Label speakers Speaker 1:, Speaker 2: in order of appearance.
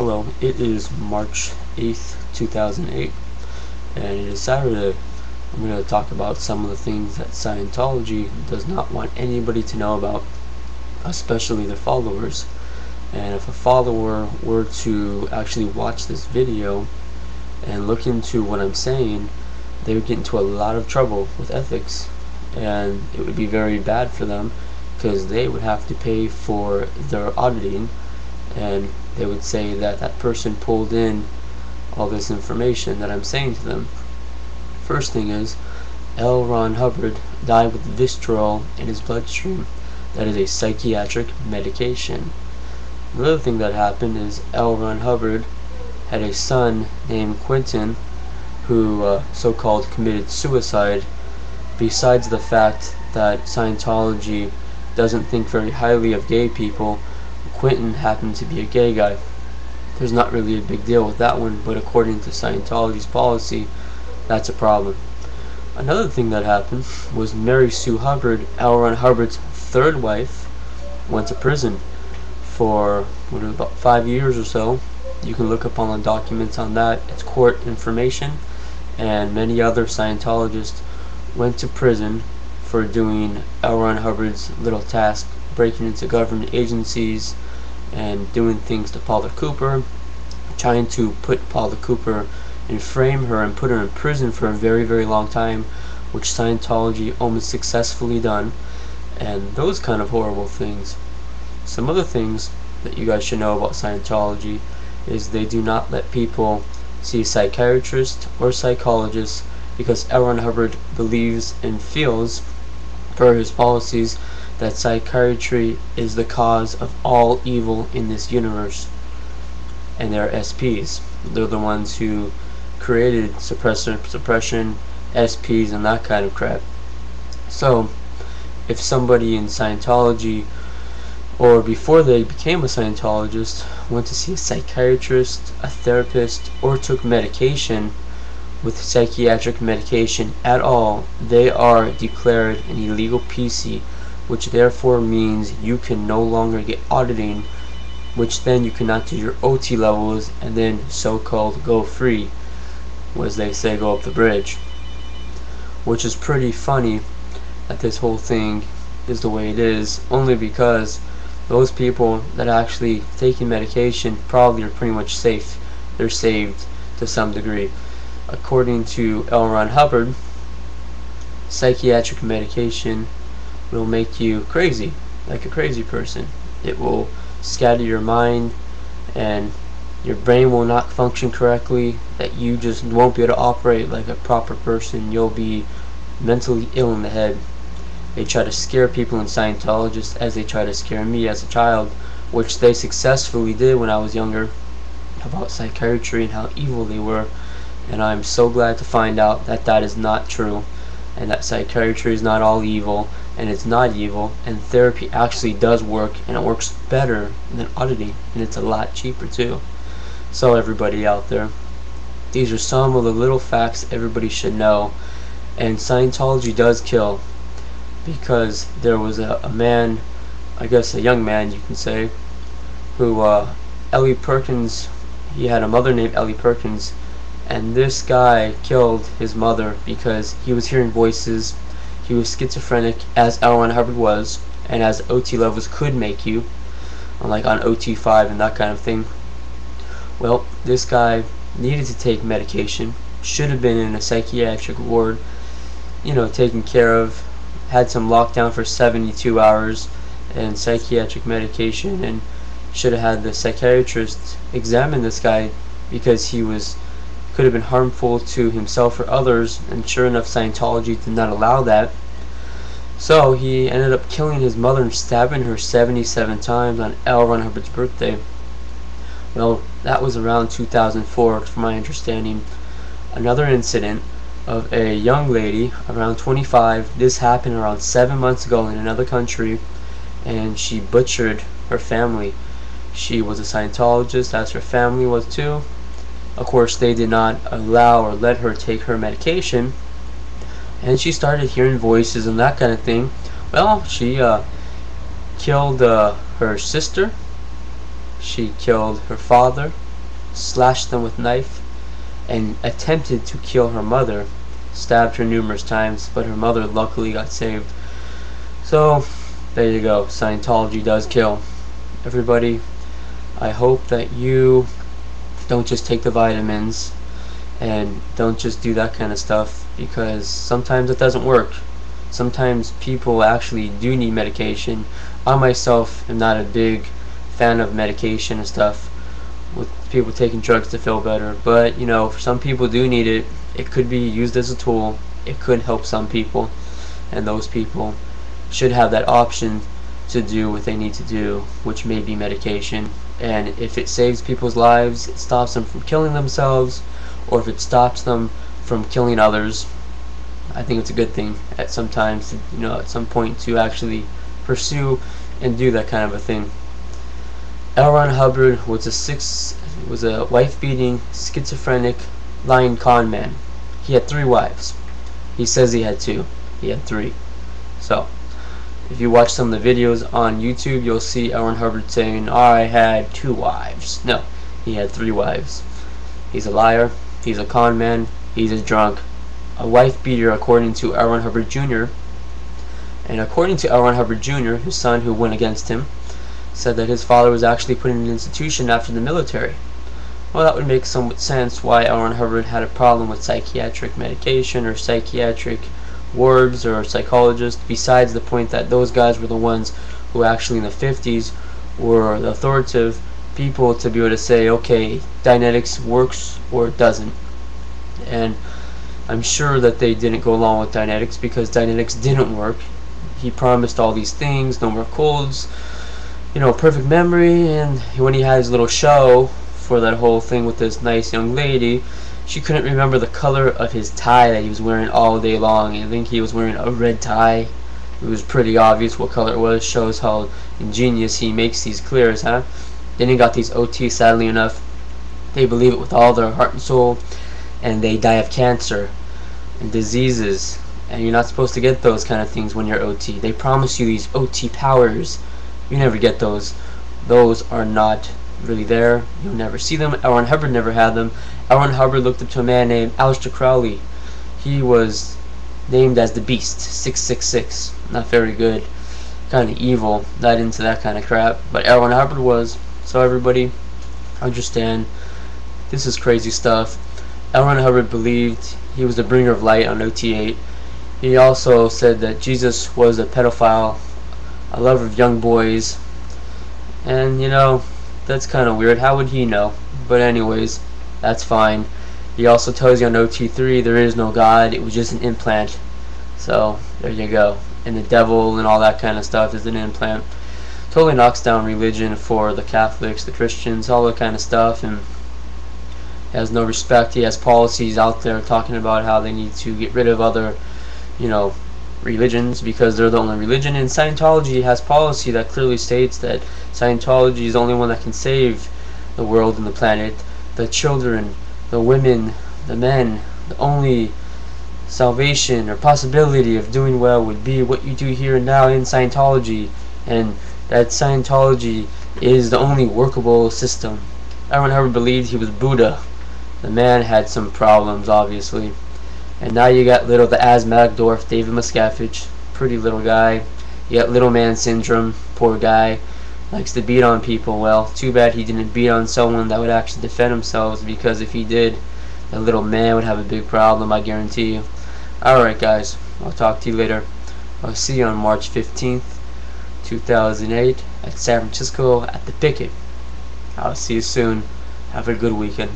Speaker 1: Hello, it is March 8th, 2008, and it is Saturday. I'm going to talk about some of the things that Scientology does not want anybody to know about, especially their followers. And if a follower were to actually watch this video and look into what I'm saying, they would get into a lot of trouble with ethics, and it would be very bad for them because they would have to pay for their auditing, and they would say that that person pulled in all this information that I'm saying to them. First thing is, L. Ron Hubbard died with Vistaril in his bloodstream. That is a psychiatric medication. Another thing that happened is L. Ron Hubbard had a son named Quentin who so-called committed suicide. Besides the fact that Scientology doesn't think very highly of gay people, Quentin happened to be a gay guy. There's not really a big deal with that one, but according to Scientology's policy, that's a problem. Another thing that happened was Mary Sue Hubbard, L. Ron Hubbard's third wife, went to prison for about 5 years or so. You can look up on the documents on that. It's court information. And many other Scientologists went to prison for doing L. Ron Hubbard's little task, breaking into government agencies and doing things to Paula Cooper, trying to put Paula Cooper and frame her and put her in prison for a very, very long time, which Scientology almost successfully done, and those kind of horrible things. Some other things that you guys should know about Scientology is they do not let people see psychiatrists or psychologists because L. Ron Hubbard believes and feels, per his policies, that psychiatry is the cause of all evil in this universe. And they're SPs. They're the ones who created suppression, SPs, and that kind of crap. So, if somebody in Scientology, or before they became a Scientologist, went to see a psychiatrist, a therapist, or took medication with psychiatric medication at all, they are declared an illegal PC, which therefore means you can no longer get auditing, which then you cannot do your OT levels and then so-called go free, as they say, go up the bridge. Which is pretty funny that this whole thing is the way it is, only because those people that are actually taking medication probably are pretty much safe. They're saved to some degree. According to L. Ron Hubbard, psychiatric medication will make you crazy, like a crazy person. It will scatter your mind and your brain will not function correctly, that you just won't be able to operate like a proper person. You'll be mentally ill in the head. They try to scare people in Scientologists as they try to scare me as a child, which they successfully did when I was younger, about psychiatry and how evil they were. And I'm so glad to find out that that is not true, and that psychiatry is not all evil, and it's not evil, and therapy actually does work, and it works better than auditing, and it's a lot cheaper too. So everybody out there, these are some of the little facts everybody should know. And Scientology does kill, because there was a man, I guess a young man you can say, who Ellie Perkins, he had a mother named Ellie Perkins, and this guy killed his mother because he was hearing voices. He was schizophrenic, as L. Ron Hubbard was, and as OT levels could make you, like on OT5 and that kind of thing. Well, this guy needed to take medication, should have been in a psychiatric ward, taken care of, had some lockdown for 72 hours and psychiatric medication, and should have had the psychiatrist examine this guy because he could have been harmful to himself or others, and sure enough Scientology did not allow that. So he ended up killing his mother and stabbing her 77 times on L. Ron Hubbard's birthday. Well, that was around 2004 from my understanding. Another incident of a young lady around 25, this happened around 7 months ago in another country, and she butchered her family. She was a Scientologist, as her family was too. Of course, they did not allow or let her take her medication, and she started hearing voices and that kind of thing. Well, she killed her sister, she killed her father, slashed them with a knife, and attempted to kill her mother. Stabbed her numerous times, but her mother luckily got saved. So there you go. Scientology does kill. Everybody, I hope that you don't just take the vitamins and don't just do that kind of stuff, because sometimes it doesn't work. Sometimes people actually do need medication. I myself am not a big fan of medication and stuff, with people taking drugs to feel better, but you know, some people do need it. It could be used as a tool. It could help some people, and those people should have that option to do what they need to do, which may be medication. And if it saves people's lives, it stops them from killing themselves, or if it stops them from killing others, I think it's a good thing at some times, you know, at some point, to actually pursue and do that kind of a thing. L. Ron Hubbard was a wife-beating, schizophrenic, lying con man. He had 3 wives. He says he had 2. He had 3. So, if you watch some of the videos on YouTube, you'll see L. Ron Hubbard saying, "Oh, I had 2 wives." No, he had 3 wives. He's a liar. He's a con man. He's a drunk. A wife-beater, according to L. Ron Hubbard Jr. And according to L. Ron Hubbard Jr., his son, who went against him, said that his father was actually put in an institution after the military. Well, that would make some sense why L. Ron Hubbard had a problem with psychiatric medication or psychiatric wards or psychologists, besides the point that those guys were the ones who actually in the 50s were the authoritative people to be able to say, okay, Dianetics works or it doesn't. And I'm sure that they didn't go along with Dianetics because Dianetics didn't work. He promised all these things, no more colds, you know, perfect memory, and when he had his little show for that whole thing with this nice young lady, she couldn't remember the color of his tie that he was wearing all day long. I think he was wearing a red tie. It was pretty obvious what color it was. Shows how ingenious he makes these clears, huh? Then he got these OT, sadly enough. They believe it with all their heart and soul, and they die of cancer and diseases, and you're not supposed to get those kind of things when you're OT. They promise you these OT powers. You never get those. Those are not really there. You'll never see them. L. Ron Hubbard never had them. L. Ron Hubbard looked up to a man named Aleister Crowley. He was named as the Beast, 666. Not very good. Kind of evil. Not into that kind of crap. But L. Ron Hubbard was. So everybody, understand, this is crazy stuff. L. Ron Hubbard believed he was the bringer of light on OT8. He also said that Jesus was a pedophile, a lover of young boys. And, you know, that's kind of weird. How would he know? But anyways, that's fine. He also tells you on OT3 there is no God. It was just an implant. So there you go. And the devil and all that kind of stuff is an implant. Totally knocks down religion for the Catholics, the Christians, all that kind of stuff. And has no respect. He has policies out there talking about how they need to get rid of other, you know, religions because they're the only religion. And Scientology has policy that clearly states that Scientology is the only one that can save the world and the planet, the children, the women, the men. The only salvation or possibility of doing well would be what you do here and now in Scientology, and that Scientology is the only workable system. L. Ron Hubbard believed he was Buddha. The man had some problems, obviously. And now you got little the asthmatic dwarf, David Miscavige, pretty little guy. You got little man syndrome, poor guy, likes to beat on people. Well, too bad he didn't beat on someone that would actually defend themselves, because if he did, that little man would have a big problem, I guarantee you. Alright guys, I'll talk to you later. I'll see you on March 15th, 2008 at San Francisco at the Picket. I'll see you soon. Have a good weekend.